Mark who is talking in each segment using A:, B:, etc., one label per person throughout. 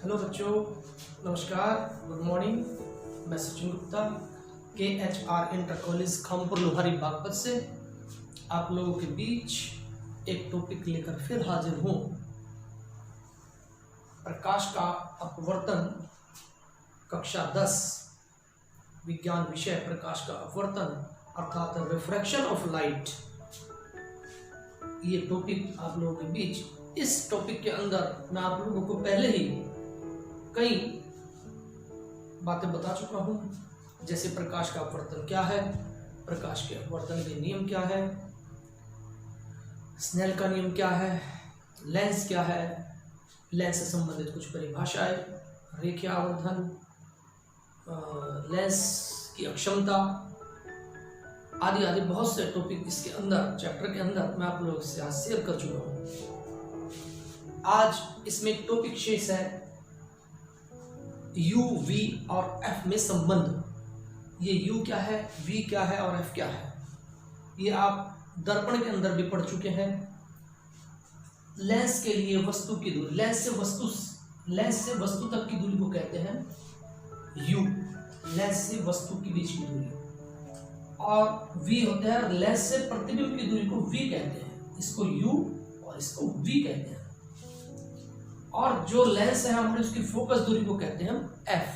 A: Hello बच्चों, नमस्कार, good morning. मैं Sachin Gupta KHR inter college Khampur Lohari Baghpat से आप लोगों के बीच एक टॉपिक लेकर फिर हाजिर हूँ। प्रकाश का अपवर्तन, कक्षा 10 विज्ञान विषय प्रकाश का अपवर्तन अर्थात रिफ्रैक्शन ऑफ लाइट, ये टॉपिक आप लोगों के बीच। इस टॉपिक के अंदर मैं आप लोगों को पहले ही कई बातें बता चुका हूं, जैसे प्रकाश का अपवर्तन क्या है, प्रकाश के अपवर्तन के नियम क्या है, स्नेल का नियम क्या है, लेंस क्या है, लेंस से संबंधित कुछ परिभाषाएं, रेखीय आवर्धन, लेंस की अक्षमता आदि आदि बहुत से टॉपिक इसके अंदर चैप्टर के अंदर मैं आप लोगों से आज शेयर कर चुका हूं। आज इसमें एक टॉपिक शेष है U, V और F में संबंध। ये U क्या है, V क्या है और F क्या है, ये आप दर्पण के अंदर भी पढ़ चुके हैं। लेंस के लिए वस्तु की दूरी, लेंस से वस्तु तक की दूरी को कहते हैं U, लेंस से वस्तु के बीच की दूरी, और V होता है लेंस से प्रतिबिंब की दूरी को V कहते हैं। इसको U और इसको V कहते हैं। और जो लेंस है हमारे उसकी फोकस दूरी को कहते हैं हम F।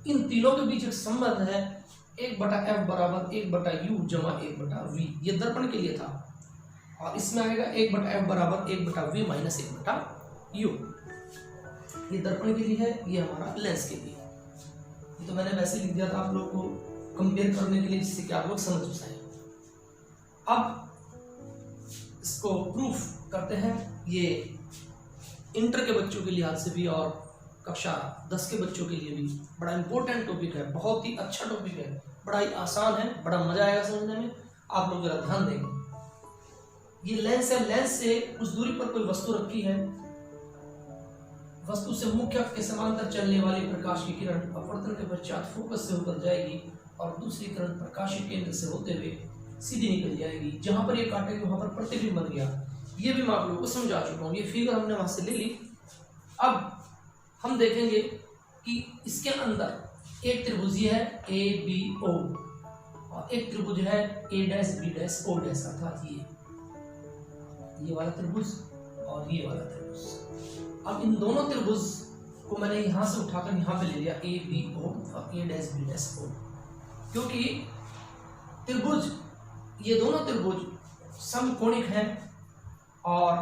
A: इन तीनों के बीच एक संबंध है 1/F बराबर 1/U जमा 1/V। ये दर्पण के लिए था, और इसमें आएगा 1/F बराबर 1/V माइनस 1/U। ये दर्पण के लिए है, ये हमारा लेंस के लिए। ये तो मैंने वैसे लिख दिया था आप लोगों को कंपेयर करने के लिए, जिससे कि आप लोग समझ सकें। अब इसको प्रूफ करते हैं। ये इंटर के बच्चों के लिहाज से भी और कक्षा 10 के बच्चों के लिए भी बड़ा इंपॉर्टेंट टॉपिक है, बहुत ही अच्छा टॉपिक है, बड़ा ही आसान है, बड़ा मजा आएगा समझने में। आप लोग जरा ध्यान देंगे। ये लेंस है, लेंस से उस दूरी पर कोई वस्तु रखी है, वस्तु से मुख्य अक्ष के समांतर चलने वाली प्रकाश की किरण अपवर्तन के पश्चात फोकस से होकर जाएगी और दूसरी किरण प्रकाशीय केंद्र से होते हुए सीधी निकल जाएगी। जहां पर ये काटेगी वहां पर प्रतिबिंब बन गया। ये भी मैं आप लोगों को समझा चुका हूँ, ये फिगर हमने वहां से ले ली। अब हम देखेंगे कि इसके अंदर एक त्रिभुज है ABO और एक त्रिभुज है A'B'O' अर्थात ये वाला त्रिभुज और ये वाला त्रिभुज। अब इन दोनों त्रिभुज को मैंने यहां से उठाकर यहां पे ले लिया ABO और A'B'O, क्योंकि त्रिभुज, ये दोनों त्रिभुज समकोणिक हैं और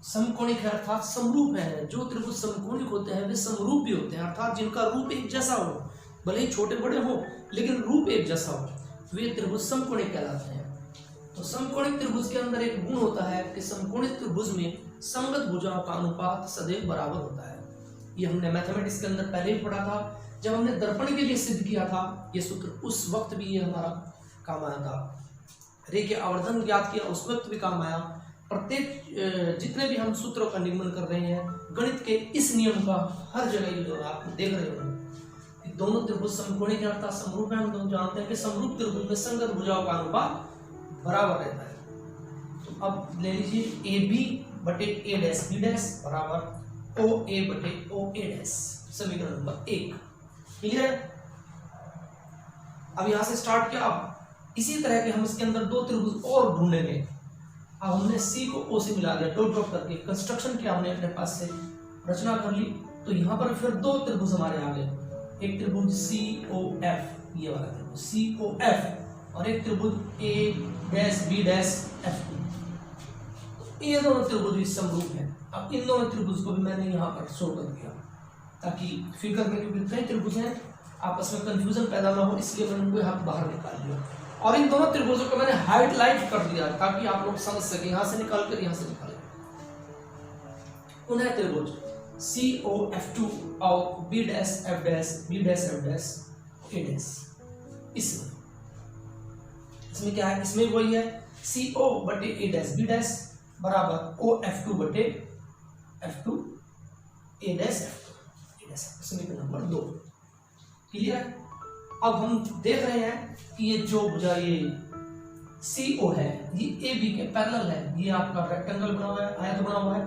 A: समकोणिक है अर्थात समरूप है। जो त्रिभुज समकोणिक होते हैं वे समरूप भी होते हैं, अर्थात जिनका रूप एक जैसा हो, भले ही छोटे बड़े हो लेकिन रूप एक जैसा हो, वे त्रिभुज समकोणिक कहलाते हैं। तो समकोणिक त्रिभुज के अंदर एक गुण होता है कि समकोणिक त्रिभुज में संगत भुजाओं का अनुपात सदैव बराबर होता है। ये हमने मैथमेटिक्स के अंदर पहले ही पढ़ा था, जब हमने दर्पण के लिए सिद्ध किया था ये सूत्र, उस वक्त भी ये हमारा काम आया था। रेखीय आवर्धन ज्ञात किया, उस वक्त भी काम आया। प्रत्येक जितने भी हम सूत्रों का निगमन कर रहे हैं गणित के, इस नियम का हर जगह जो आप देख रहे हो, दोनों त्रिभुज समकोणिक है अर्थात समरूप है। हम दोनों जानते हैं कि समरूप त्रिभुज में संगत भुजाओं का अनुपात बराबर रहता है। तो अब ले लीजिए AB/A'/B' बराबर OA/OA', समीकरण नंबर 1। क्लियर है? अब यहां से स्टार्ट किया। अब इसी तरह के हम इसके अंदर दो त्रिभुज और ढूंढेंगे। अब हमने C को O से मिला दिया, डॉट डॉट करके कंस्ट्रक्शन किया हमने अपने पास से, रचना कर ली। तो यहाँ पर फिर दो त्रिभुज हमारे आ गए, एक त्रिभुज COF, ये वाला त्रिभुज COF, और एक त्रिभुज A'B'F। ये दोनों त्रिभुज भी समरूप हैं। अब इन दोनों त्रिभुज को भी मैंने यहाँ पर शो कर दिया, ताकि फिगर में क्योंकि कई त्रिभुज हैं आपस में कंफ्यूजन पैदा ना हो, इसलिए मैंने उनको यहाँ बाहर निकाल दिया। और इन दोनों त्रिभुजों को मैंने हाइलाइट कर दिया ताकि आप लोग समझ सके, यहां से निकाल कर यहां से निकाले। पुनः त्रिभुज COF2 और B'F', इसमें क्या है, इसमें वही है CO/A'/B' बराबर OF2/F2 A'/F2, समीकरण नंबर 2। क्लियर है? अब हम देख रहे हैं कि ये जो भुजा ये CO है ये AB के पैरेलल है। ये आपका रेक्टेंगल बना हुआ है, आयत बना हुआ है।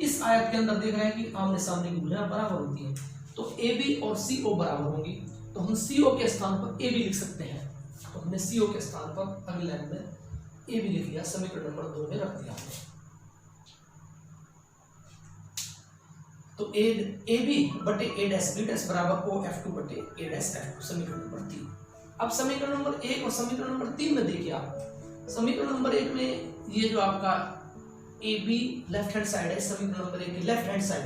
A: इस आयत के अंदर देख रहे हैं कि आमने सामने की भुजाएं बराबर होती हैं, तो AB और CO बराबर होंगी, तो हम CO के स्थान पर AB लिख सकते हैं। तो हमने CO के स्थान पर अगली लाइन में AB लिख लिया, समीकरण नंबर 2 में रख दिया हमने। तो AB बटे A डैश B डैश बराबर OF2 बटे A डैश F2, समीकरण नंबर 3। अब समीकरण नंबर 1 और समीकरण नंबर 3 में देखिए आप, समीकरण नंबर 1 में ये जो आपका AB लेफ्ट हैंड साइड है, समीकरण नंबर 1 की लेफ्ट हैंड साइड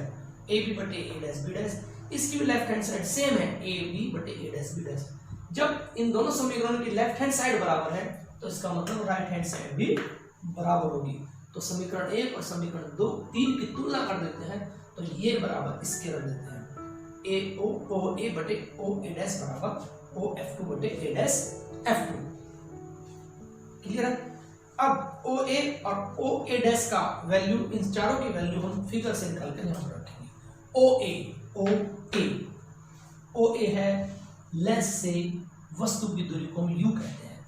A: AB बटे A डैश B डैश, इसकी भी लेफ्ट हैंड साइड सेम है AB बटे A डैश B डैश। जब इन दोनों समीकरणों की लेफ्ट हैंड साइड बराबर है तो इसका मतलब राइट हैंड साइड भी बराबर होगी। तो समीकरण 1 और समीकरण 2 3 की तुलना कर देते हैं तो ये बराबर इसके रख देते हैं, OA बटे OA डैश बराबर OF2 बटे A डैश F2। क्लियर है? अब OA और OA डैश का वैल्यू, इन चारों की वैल्यू हम फिगर से निकाल कर यहाँ पर रखेंगे। OA है लेंस से वस्तु की दूरी को हम U कहते हैं,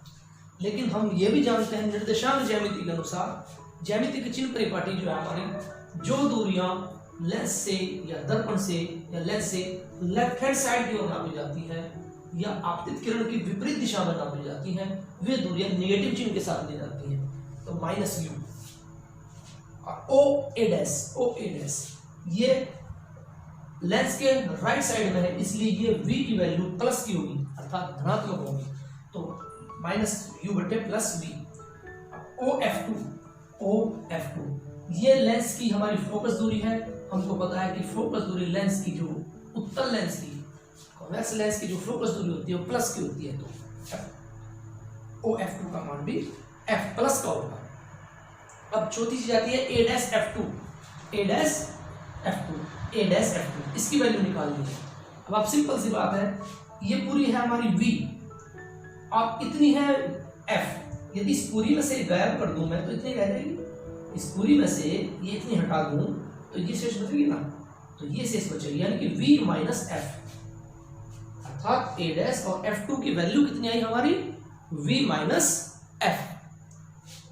A: लेकिन हम ये भी जानते हैं निर्देशांक ज्यामिति के अनुसार, ज्यामिति के चिन्ह परिपाटी जो है हमारी, जो दूरियां लेंस से या दर्पण से या लेंस से लेफ्ट हैंड साइड की ओर नापी जाती है या आपतित किरण की विपरीत दिशा में नापी जाती हैं, वे दूरियां नेगेटिव चिन्ह के साथ दी जाती हैं, तो -U। और OA डैश ये लेंस के राइट साइड में है, इसलिए ये V की वैल्यू प्लस की होगी, अर्थात धनात्मक होगी, तो -U बटे प्लस V। OF2 ये लेंस की हमारी फोकस दूरी है। हमको पता है कि फोकस दूरी लेंस की, जो उत्तल लेंस की, कॉन्वेक्स लेंस की जो फोकस दूरी होती है वो प्लस की होती है, तो OF2 का मान भी F प्लस का होगा। अब चौथी चीज आती है A डैश F2, इसकी वैल्यू निकाल ली है। अब आप सिंपल सी बात है, ये पूरी है हमारी V और इतनी है F। यदि इस पूरी में से गायब कर दूं मैं तो इतनी रह जाएगी, इस पूरी में से ये इतनी हटा दूं तो ये शेष बचेगी ना, तो ये शेष बचेगी, यानी कि V माइनस F, अर्थात A डैश और F2 की वैल्यू कितनी आई हमारी, V माइनस F,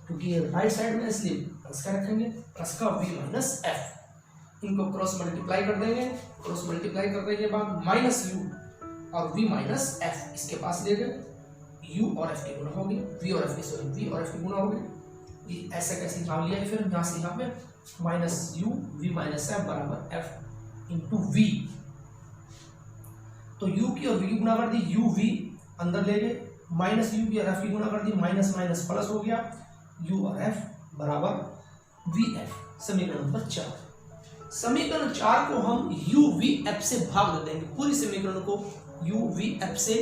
A: क्योंकि ये राइट साइड में इसलिए प्लस का रखेंगे, प्लस का V माइनस F। इनको क्रॉस मल्टीप्लाई कर देंगे, क्रॉस मल्टीप्लाई करने के बाद -U और V माइनस F इसके पास ले गए, U और F की गुणा होगी, V और F की गुणा होगी, ये ऐसे कैसे निकाल लिया, फिर यहाँ से यहाँ पे -U V माइनस F बराबर F इंटू V। तो U की और V की गुणा कर दी, UV अंदर ले गए, -U की और F की गुणा कर दी, माइनस माइनस प्लस हो गया, U और F बराबर VF। समीकरण नंबर 4। समीकरण 4 को हम UVF से भाग दे देंगे, पूरी समीकरण को UVF से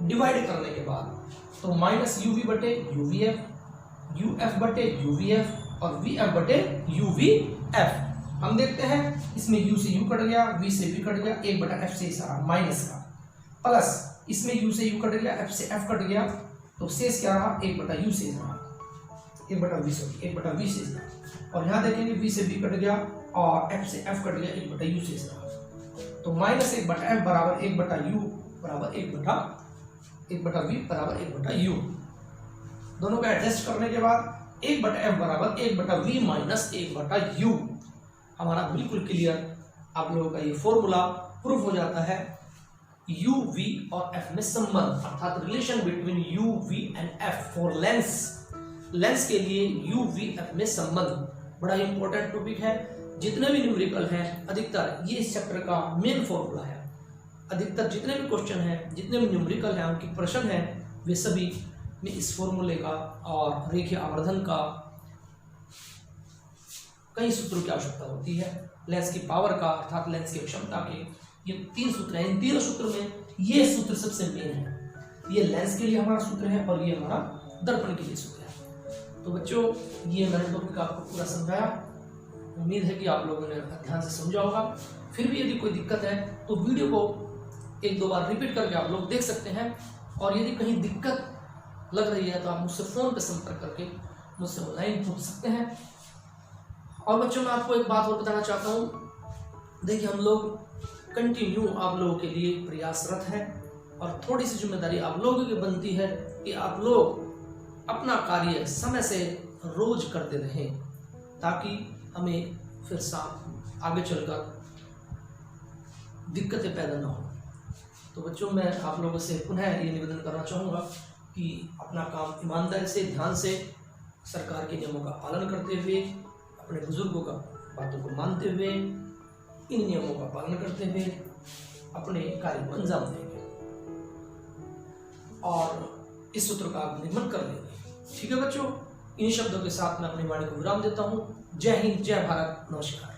A: डिवाइड करने के बाद, तो -UV बटे UVF, UF बटे UVF और VF बटे UVF। हम देखते हैं इसमें U से U कट गया, V से V कट गया, 1 बटा F से इशारा माइनस का, प्लस इसमें U से U कट गया, F से F कट गया, तो शेष क्या रहा, 1 बटा U शेष रहा, 1 बटा V शेष रहा। और यहाँ देखेंगे V से V कट गया और F से F कट गया, 1 बटा U शेष रहा, तो -1 बटा F बराबर 1 बटा U बराबर 1 बटा V बराबर 1 बटा U। दोनों को एडजस्ट करने के बाद 1 बटा F बराबर 1 बटा V माइनस 1 बटा U। हमारा बिल्कुल क्लियर आप लोगों का ये फॉर्मूला प्रूफ हो जाता है। U, V और F में संबंध, अर्थात relation between U, V and F for Lenz के लिए U, V, F में संबंध बड़ा इंपॉर्टेंट टॉपिक है। जितने भी न्यूमेरिकल हैं, अधिकतर ये इस चैप्टर का मेन फॉर्मूला है। अधिकतर जितने भी क्वेश्चन हैं, जितने भी न्यूमेरिकल हैं, उनके प्रश्न हैं, वे सभी में इस फॉर्मूले का और रेखीय आवर्धन का कई सूत्रों की आवश्यकता होती है। लेंस की पावर का, अर्थात लेंस की क्षमता के, ये 3 सूत्र हैं। इन तीनों सूत्रों में ये सूत्र सबसे मेन है। ये लेंस के लिए हमारा सूत्र है और ये हमारा दर्पण के लिए सूत्र है। तो बच्चों, ये मैंने टॉपिक आपको पूरा समझाया। उम्मीद है कि आप लोगों ने ध्यान से समझा होगा। फिर भी यदि कोई दिक्कत है तो वीडियो को 1-2 बार रिपीट करके आप लोग देख सकते हैं, और यदि कहीं दिक्कत लग रही है तो आप मुझसे फ़ोन पर संपर्क करके मुझसे ऑनलाइन पूछ सकते हैं। और बच्चों, मैं आपको एक बात और बताना चाहता हूँ। देखिए, हम लोग कंटिन्यू आप लोगों के लिए प्रयासरत हैं, और थोड़ी सी जिम्मेदारी आप लोगों की बनती है कि आप लोग अपना कार्य समय से रोज करते रहें, ताकि हमें फिर आगे चलकर दिक्कतें पैदा ना हो। तो बच्चों, मैं आप लोगों से पुनः ये निवेदन करना चाहूँगा कि अपना काम ईमानदारी से, ध्यान से, सरकार के नियमों का पालन करते हुए, अपने बुजुर्गों का बातों को मानते हुए, इन नियमों का पालन करते हुए अपने कार्य को अंजाम देंगे और इस सूत्र का निगमन कर लेंगे। ठीक है बच्चों, इन शब्दों के साथ मैं अपनी वाणी को विराम देता हूँ। जय हिंद, जय भारत, नमस्कार।